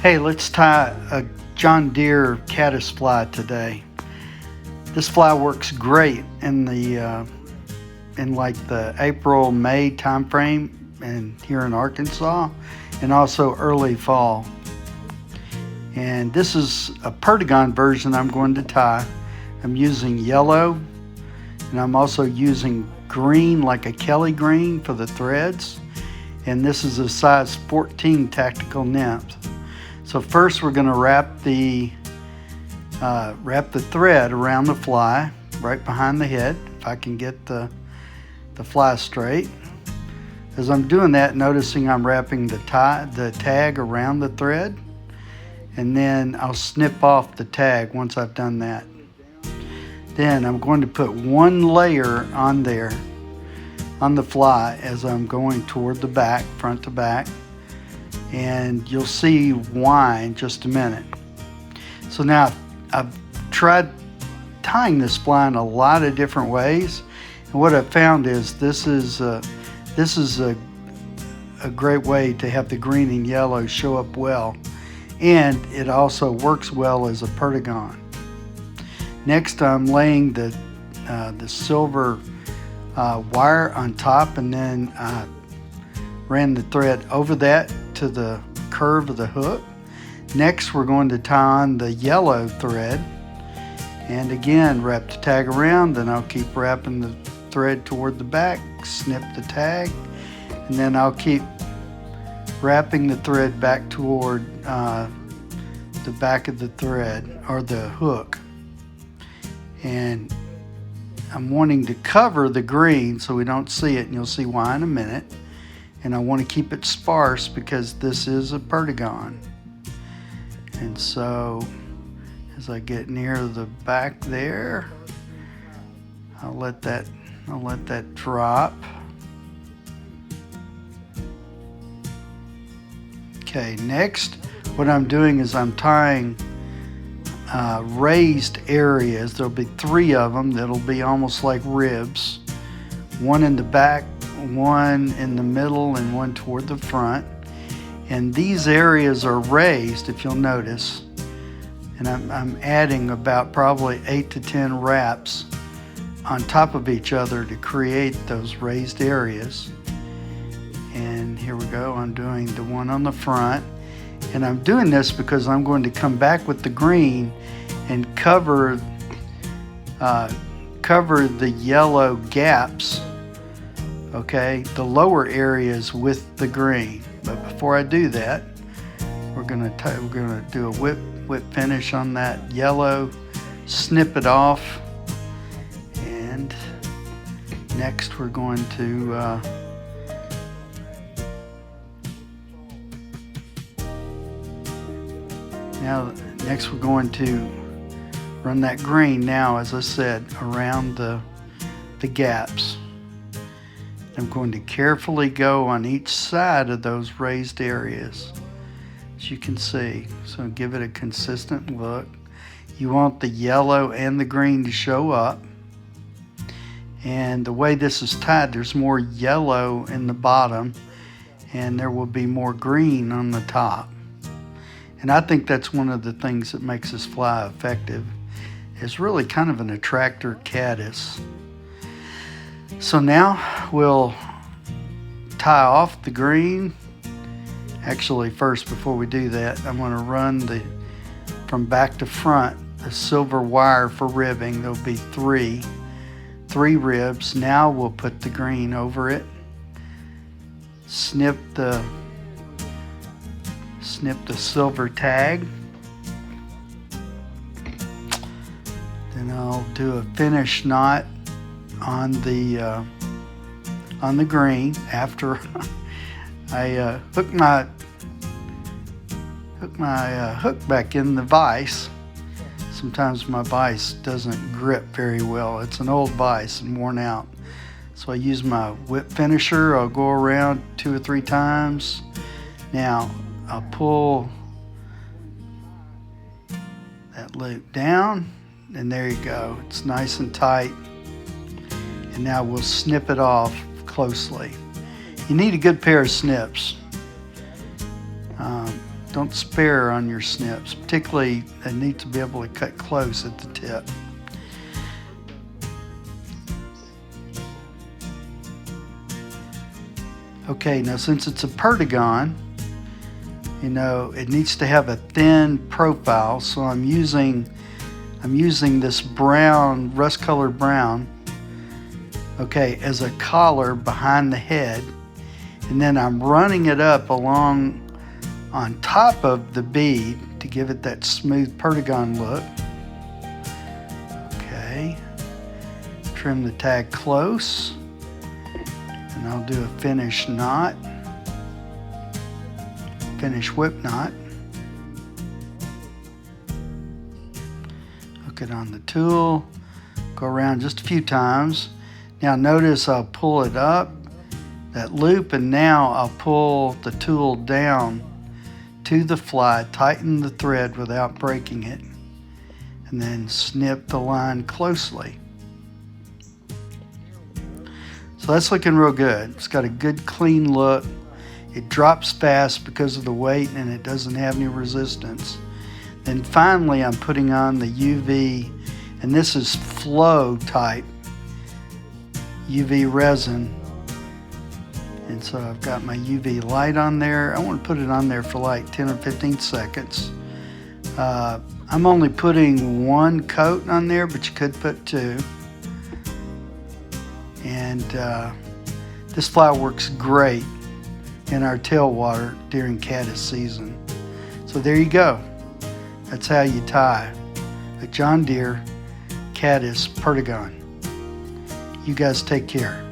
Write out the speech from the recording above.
Hey, let's tie a John Deere Caddis fly today. This fly works great in like the April, May time frame and here in Arkansas, and also early fall. And this is a Perdigon version I'm going to tie. I'm using yellow, and I'm also using green, like a Kelly green, for the threads. And this is a size 14 tactical nymph. So first we're going to wrap the thread around the fly right behind the head, if I can get the fly straight. As I'm doing that, noticing I'm wrapping the tag around the thread, and then I'll snip off the tag once I've done that. Then I'm going to put one layer on there on the fly as I'm going toward the back, front to back. And you'll see why in just a minute. So now I've tried tying this fly in a lot of different ways, and what I've found is this is a great way to have the green and yellow show up well, and it also works well as a Perdigon. Next, I'm laying the silver wire on top, and then I ran the thread over that to the curve of the hook. Next, we're going to tie on the yellow thread, and again wrap the tag around. Then I'll keep wrapping the thread toward the back, snip the tag, and then I'll keep wrapping the thread back toward the back of the thread, or the hook. And I'm wanting to cover the green so we don't see it, and you'll see why in a minute. And I want to keep it sparse because this is a Perdigon. And so as I get near the back there, I'll let that drop. Okay, next what I'm doing is I'm tying raised areas. There'll be 3 of them that'll be almost like ribs, one in the back, one in the middle, and one toward the front. And these areas are raised, if you'll notice, and I'm adding about probably 8 to 10 wraps on top of each other to create those raised areas. And here we go, I'm doing the one on the front, and I'm doing this because I'm going to come back with the green and cover the yellow gaps, okay, the lower areas with the green. But before I do that, we're gonna do a whip finish on that yellow, snip it off, and next we're going to run that green now, as I said, around the gaps. I'm going to carefully go on each side of those raised areas, as you can see. So give it a consistent look. You want the yellow and the green to show up. And the way this is tied, there's more yellow in the bottom, and there will be more green on the top. And I think that's one of the things that makes this fly effective. It's really kind of an attractor caddis. So now we'll tie off the green. Actually, first, before we do that, I'm going to run from back to front the silver wire for ribbing. There'll be three ribs. Now we'll put the green over it. Snip the silver tag. Then I'll do a finish knot on the green after I hook my hook back in the vise. Sometimes my vise doesn't grip very well. It's an old vise and worn out. So I use my whip finisher. I'll go around 2 or 3 times. Now I'll pull that loop down, and there you go. It's nice and tight. And now we'll snip it off closely. You need a good pair of snips. Don't spare on your snips, particularly they need to be able to cut close at the tip. Okay, now since it's a Perdigon, you know, it needs to have a thin profile, so I'm using this brown, rust-colored brown, okay, as a collar behind the head, and then I'm running it up along on top of the bead to give it that smooth Perdigon look. Okay, trim the tag close, and I'll do a finish knot, finish whip knot. Hook it on the tool, go around just a few times. Now notice I'll pull it up, that loop, and now I'll pull the tool down to the fly, tighten the thread without breaking it, and then snip the line closely. So that's looking real good. It's got a good clean look. It drops fast because of the weight and it doesn't have any resistance. Then finally I'm putting on the UV, and this is flow type UV resin. And so I've got my UV light on there. I want to put it on there for like 10 or 15 seconds. I'm only putting one coat on there, but you could put two. And this fly works great in our tailwater during caddis season. So there you go. That's how you tie a John Deere caddis Perdigon. You guys take care.